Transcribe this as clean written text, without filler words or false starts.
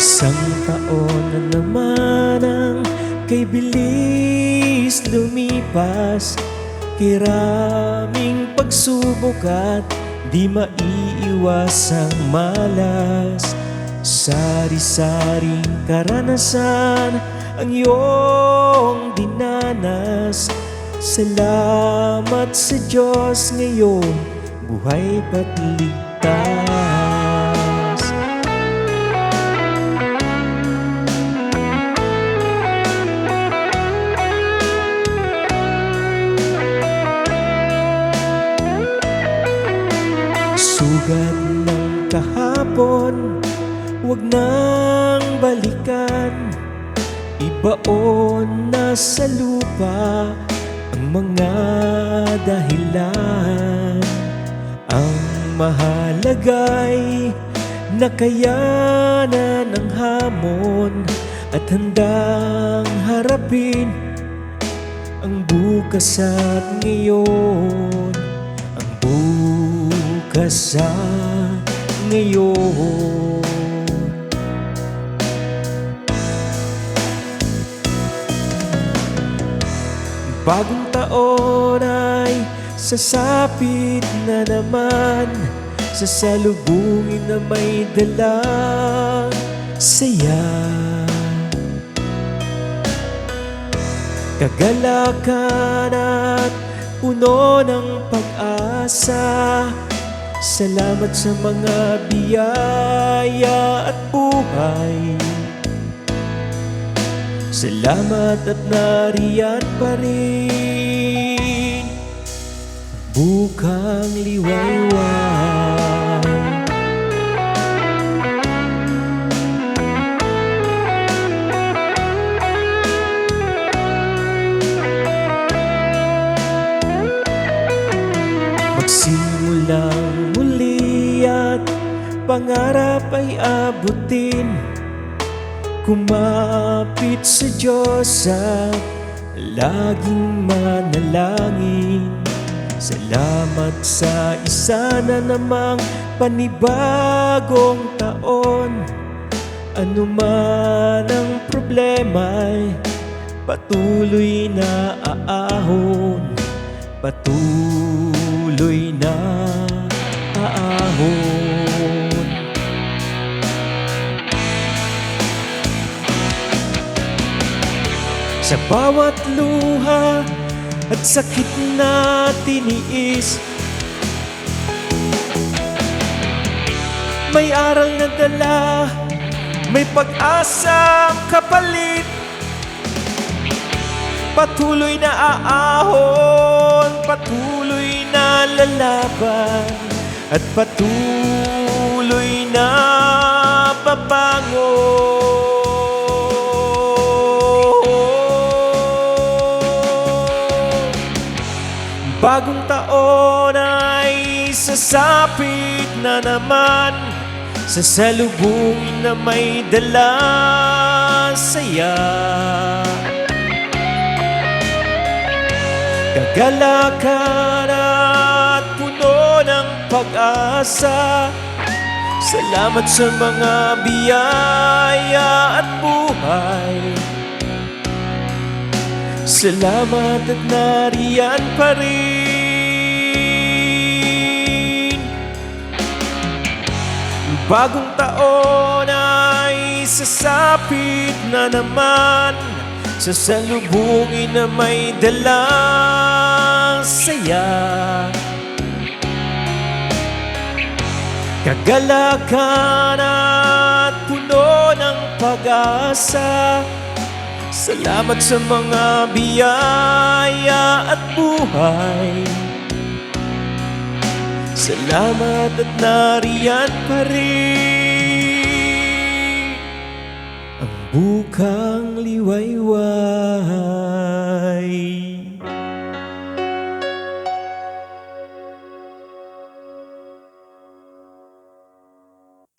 Isang taon na naman ang kay bilis lumipas. Kiraming pagsubok at di maiiwasang malas. Sari-saring karanasan ang iyong dinanas. Salamat sa Diyos ngayon, buhay pa't ligtas. Sugat ng kahapon, huwag nang balikan. Ibaon na sa lupa ang mga dahilan. Ang mahalaga'y nakayanan ng hamon at handang harapin ang bukas at ngayon. Ang bukas at ngayon. Bagong taon ay sasapit na naman. Sasalubungin na may dalang saya. Kagalakan at puno ng pag-asa. Salamat sa mga biyaya at buhay. Salamat at nariyan pa rin bukang liwayway. Magsimulang muli at pangarap ay abutin. Kumapit sa Diyos at laging manalangin. Salamat sa isa na namang panibagong taon. Ano man ang problema'y patuloy na aahon. Patuloy na aahon. Sa bawat luha at sakit na tiniis, may aral na dala, may pag-asang kapalit. Patuloy na aahon, patuloy na lalaban, at patuloy na babangon. Bagong taon ay sasapit na naman. Sasalubungin na may dalang saya. Kagalakan at puno ng pag-asa. Salamat sa mga biyaya at buhay. Salamat at nariyan pa rin. Bagong taon ay sasapit na naman. Sasalubungin na may dalang saya. Kagalakan at puno ng pag-asa. Salamat sa mga biyaya at buhay. Salamat at nariyan pa rin ang bukang liwayway.